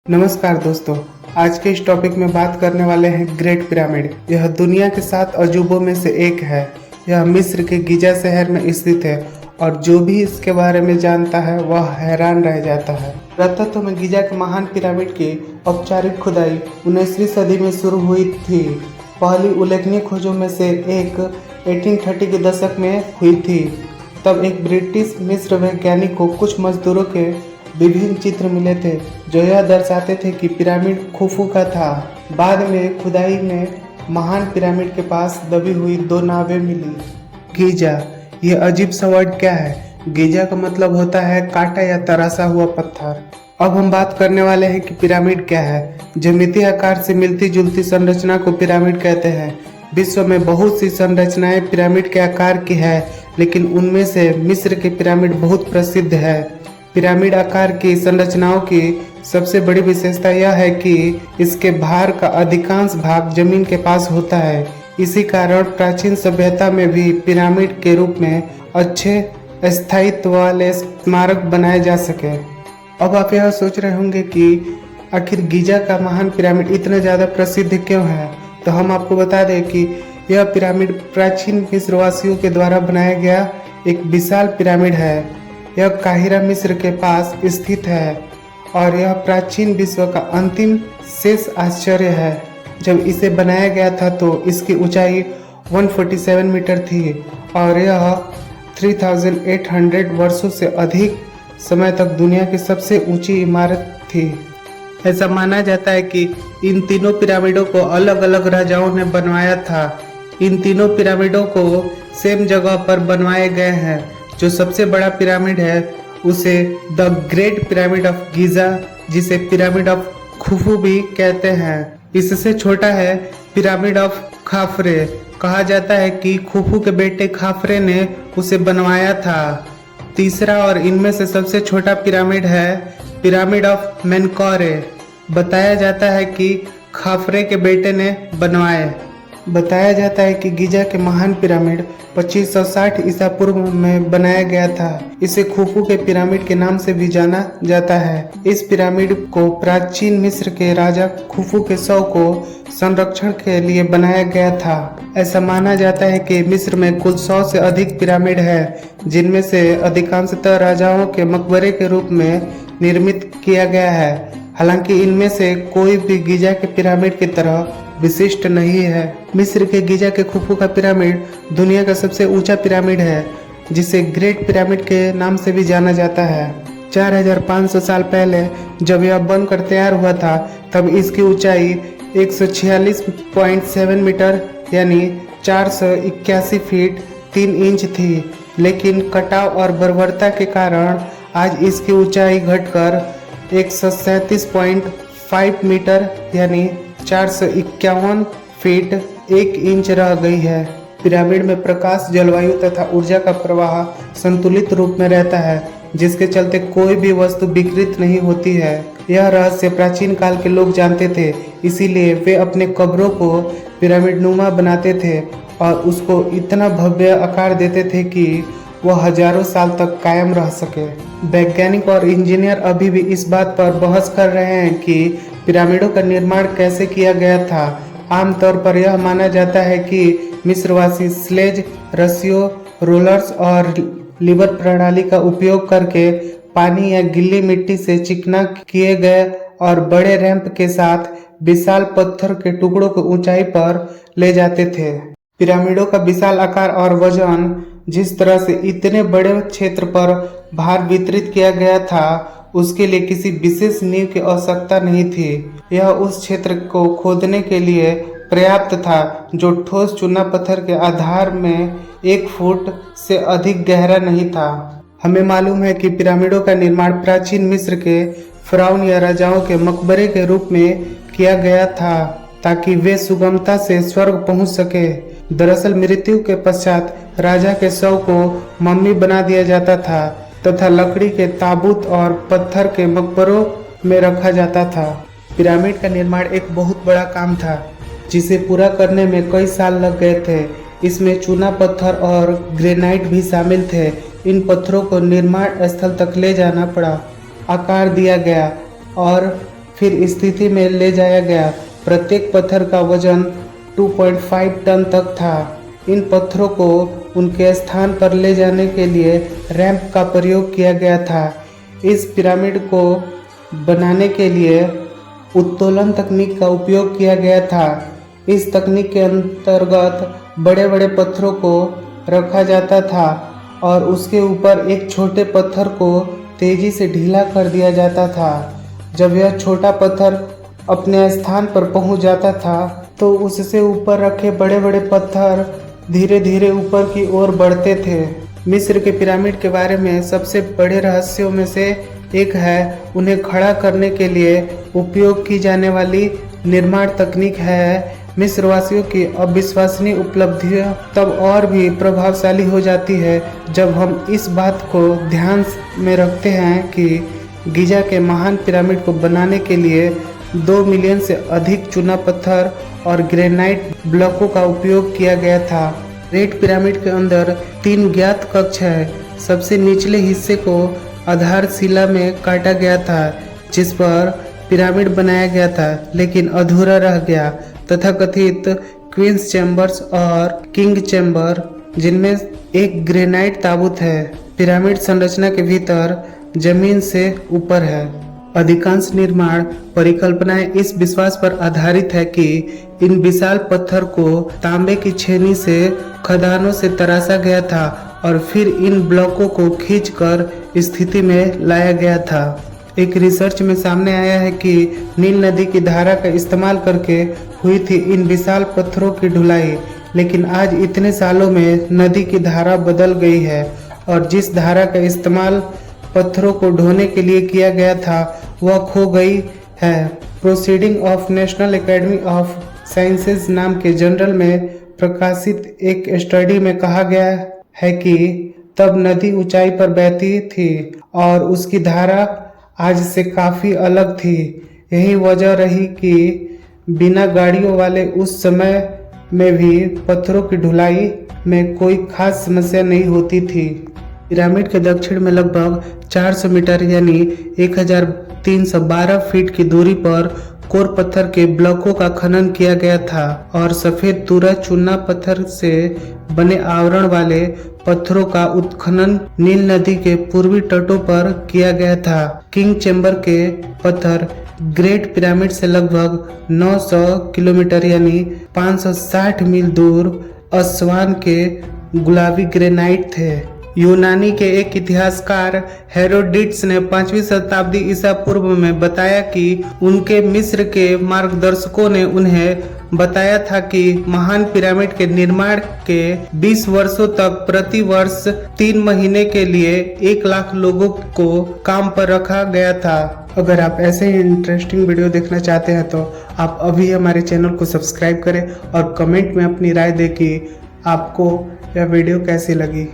नमस्कार दोस्तों। आज के इस टॉपिक में बात करने वाले हैं ग्रेट पिरामिड। यह दुनिया के 7 अजूबों में से एक है। यह मिस्र के गिजा शहर में स्थित है और जो भी इसके बारे में जानता है वह हैरान रह जाता है। पुरातत्व में गिजा के महान पिरामिड की औपचारिक खुदाई 19वीं सदी में शुरू हुई थी। पहली उल्लेखनीय खोजों में से एक 1830 के दशक में हुई थी। तब एक ब्रिटिश मिस्र वैज्ञानिक को कुछ मजदूरों के विभिन्न चित्र मिले थे जो यह दर्शाते थे कि पिरामिड खुफू का था। बाद में खुदाई में महान पिरामिड के पास दबी हुई 2 नावें मिली। गीजा, यह अजीब सा वर्ड क्या है? गीजा का मतलब होता है काटा या तराशा हुआ पत्थर। अब हम बात करने वाले हैं कि पिरामिड क्या है। ज्यामितीय आकार से मिलती जुलती संरचना को पिरामिड कहते हैं। विश्व में बहुत सी संरचनाएं पिरामिड के आकार की है, लेकिन उनमें से मिस्र के पिरामिड बहुत प्रसिद्ध है। पिरामिड आकार की संरचनाओं की सबसे बड़ी विशेषता यह है कि इसके भार का अधिकांश भाग जमीन के पास होता है। इसी कारण प्राचीन सभ्यता में भी पिरामिड के रूप में अच्छे स्थायित्व वाले स्मारक बनाए जा सके। अब आप यह सोच रहे होंगे कि आखिर गीजा का महान पिरामिड इतना ज़्यादा प्रसिद्ध क्यों है। तो हम आपको बता दें कि यह पिरामिड प्राचीन मिस्रवासियों के द्वारा बनाया गया एक विशाल पिरामिड है। यह काहिरा मिस्र के पास स्थित है और यह प्राचीन विश्व का अंतिम शेष आश्चर्य है। जब इसे बनाया गया था तो इसकी ऊंचाई 147 मीटर थी और यह 3800 वर्षों से अधिक समय तक दुनिया की सबसे ऊंची इमारत थी। ऐसा माना जाता है कि इन तीनों पिरामिडों को अलग अलग राजाओं ने बनवाया था। इन तीनों पिरामिडों को सेम जगह पर बनवाए गए हैं। जो सबसे बड़ा पिरामिड है उसे the great pyramid of Giza, जिसे पिरामिड ऑफ खुफू भी कहते हैं। इससे छोटा है पिरामिड ऑफ खाफरे। कहा जाता है कि खुफू के बेटे खाफरे ने उसे बनवाया था। तीसरा और इनमें से सबसे छोटा पिरामिड है पिरामिड ऑफ मेनकौरे। बताया जाता है कि खाफरे के बेटे ने बनवाए। बताया जाता है कि गीजा के महान पिरामिड 2560 ईसा पूर्व में बनाया गया था। इसे खुफू के पिरामिड के नाम से भी जाना जाता है। इस पिरामिड को प्राचीन मिस्र के राजा खुफू के शव को संरक्षण के लिए बनाया गया था। ऐसा माना जाता है कि मिस्र में कुल 100 से अधिक पिरामिड है, जिनमें से अधिकांशतः राजाओं के मकबरे के रूप में निर्मित किया गया है। हालांकि इनमें से कोई भी गीजा के पिरामिड की तरह विशिष्ट नहीं है। मिस्र के गीजा के खुफू का पिरामिड दुनिया का सबसे ऊंचा पिरामिड है, जिसे ग्रेट पिरामिड के नाम से भी जाना जाता है। 4500 साल पहले जब यह बनकर तैयार हुआ था तब इसकी ऊंचाई 146.7 मीटर यानी 481 फीट 3 इंच थी, लेकिन कटाव और बर्बरता के कारण आज इसकी ऊंचाई घटकर 137.5 मीटर यानी 451 फीट 1 इंच रह गई है। पिरामिड में प्रकाश, जलवायु तथा ऊर्जा का प्रवाह संतुलित रूप में रहता है, जिसके चलते कोई भी वस्तु विकृत नहीं होती है। यह रहस्य प्राचीन काल के लोग जानते थे, इसीलिए वे अपने कब्रों को पिरामिड नुमा बनाते थे और उसको इतना भव्य आकार देते थे कि वह हजारों साल तक कायम रह सके। वैज्ञानिक और इंजीनियर अभी भी इस बात पर बहस कर रहे हैं कि पिरामिडों का निर्माण कैसे किया गया था। आमतौर पर यह माना जाता है कि मिस्रवासी स्लेज, रस्सियों, रोलर्स और लीवर प्रणाली का उपयोग करके पानी या गिल्ली मिट्टी से चिकना किए गए और बड़े रैंप के साथ विशाल पत्थर के टुकड़ों को ऊंचाई पर ले जाते थे। पिरामिडों का विशाल आकार और वजन, जिस तरह से इतने बड़े क्षेत्र पर भार वितरित किया गया था, उसके लिए किसी विशेष नींव की आवश्यकता नहीं थी। यह उस क्षेत्र को खोदने के लिए पर्याप्त था जो ठोस चूना पत्थर के आधार में 1 फुट से अधिक गहरा नहीं था। हमें मालूम है कि पिरामिडों का निर्माण प्राचीन मिस्र के फिरौन या राजाओं के मकबरे के रूप में किया गया था ताकि वे सुगमता से स्वर्ग पहुंच सके। दरअसल मृत्यु के पश्चात राजा के शव को मम्मी बना दिया जाता था तथा लकड़ी के ताबूत और पत्थर के मकबरों में रखा जाता था। पिरामिड का निर्माण एक बहुत बड़ा काम था, जिसे पूरा करने में कई साल लग गए थे। इसमें चूना पत्थर और ग्रेनाइट भी शामिल थे। इन पत्थरों को निर्माण स्थल तक ले जाना पड़ा, आकार दिया गया और फिर स्थिति में ले जाया गया। प्रत्येक पत्थर का वजन 2.5 टन तक था। इन पत्थरों को उनके स्थान पर ले जाने के लिए रैंप का प्रयोग किया गया था। इस पिरामिड को बनाने के लिए उत्तोलन तकनीक का उपयोग किया गया था। इस तकनीक के अंतर्गत बड़े बड़े पत्थरों को रखा जाता था और उसके ऊपर एक छोटे पत्थर को तेजी से ढीला कर दिया जाता था। जब यह छोटा पत्थर अपने स्थान पर पहुंच जाता था तो उससे ऊपर रखे बड़े बड़े पत्थर धीरे धीरे ऊपर की ओर बढ़ते थे। मिस्र के पिरामिड के बारे में सबसे बड़े रहस्यों में से एक है उन्हें खड़ा करने के लिए उपयोग की जाने वाली निर्माण तकनीक है। मिस्रवासियों की अविश्वसनीय उपलब्धियां तब और भी प्रभावशाली हो जाती है जब हम इस बात को ध्यान में रखते हैं कि गीजा के महान पिरामिड को बनाने के लिए 2 मिलियन से अधिक चूना पत्थर और ग्रेनाइट ब्लॉकों का उपयोग किया गया था। ग्रेट पिरामिड के अंदर 3 ज्ञात कक्ष है। सबसे निचले हिस्से को आधारशिला में काटा गया था जिस पर पिरामिड बनाया गया था लेकिन अधूरा रह गया। तथाकथित क्वींस चैम्बर्स और किंग चैम्बर जिनमें एक ग्रेनाइट ताबूत है। पिरामिड संरचना के भीतर जमीन से ऊपर है। अधिकांश निर्माण परिकल्पनाएं इस विश्वास पर आधारित है कि इन विशाल पत्थर को तांबे की छेनी से खदानों से तराशा गया था और फिर इन ब्लॉकों को खींचकर स्थिति में लाया गया था। एक रिसर्च में सामने आया है कि नील नदी की धारा का इस्तेमाल करके हुई थी इन विशाल पत्थरों की ढुलाई, लेकिन आज इतने सालों में नदी की धारा बदल गई है और जिस धारा का इस्तेमाल पत्थरों को ढोने के लिए किया गया था वह खो गई है। Proceeding of national academy of sciences नाम के जर्नल में प्रकाशित एक स्टडी में कहा गया है कि तब नदी ऊंचाई पर बहती थी और उसकी धारा आज से काफी अलग थी। यही वजह रही कि बिना गाड़ियों वाले उस समय में भी पत्थरों की ढुलाई में कोई खास समस्या नहीं होती थी। पिरामिड के दक्षिण में लगभग 400 मीटर यानी 1312 फीट की दूरी पर कोर पत्थर के ब्लॉकों का खनन किया गया था और सफेद तुरा चूना पत्थर से बने आवरण वाले पत्थरों का उत्खनन नील नदी के पूर्वी तटों पर किया गया था। किंग चैम्बर के पत्थर ग्रेट पिरामिड से लगभग 900 किलोमीटर यानी 560 मील दूर अस्वान के गुलाबी ग्रेनाइट थे। यूनानी के एक इतिहासकार हेरोडिट्स ने 5वीं शताब्दी ईसा पूर्व में बताया कि उनके मिस्र के मार्गदर्शकों ने उन्हें बताया था कि महान पिरामिड के निर्माण के 20 वर्षों तक प्रति वर्ष 3 महीने के लिए 1 लाख लोगों को काम पर रखा गया था। अगर आप ऐसे ही इंटरेस्टिंग वीडियो देखना चाहते हैं तो आप अभी हमारे चैनल को सब्सक्राइब करें और कमेंट में अपनी राय दें कि आपको यह वीडियो कैसी लगी।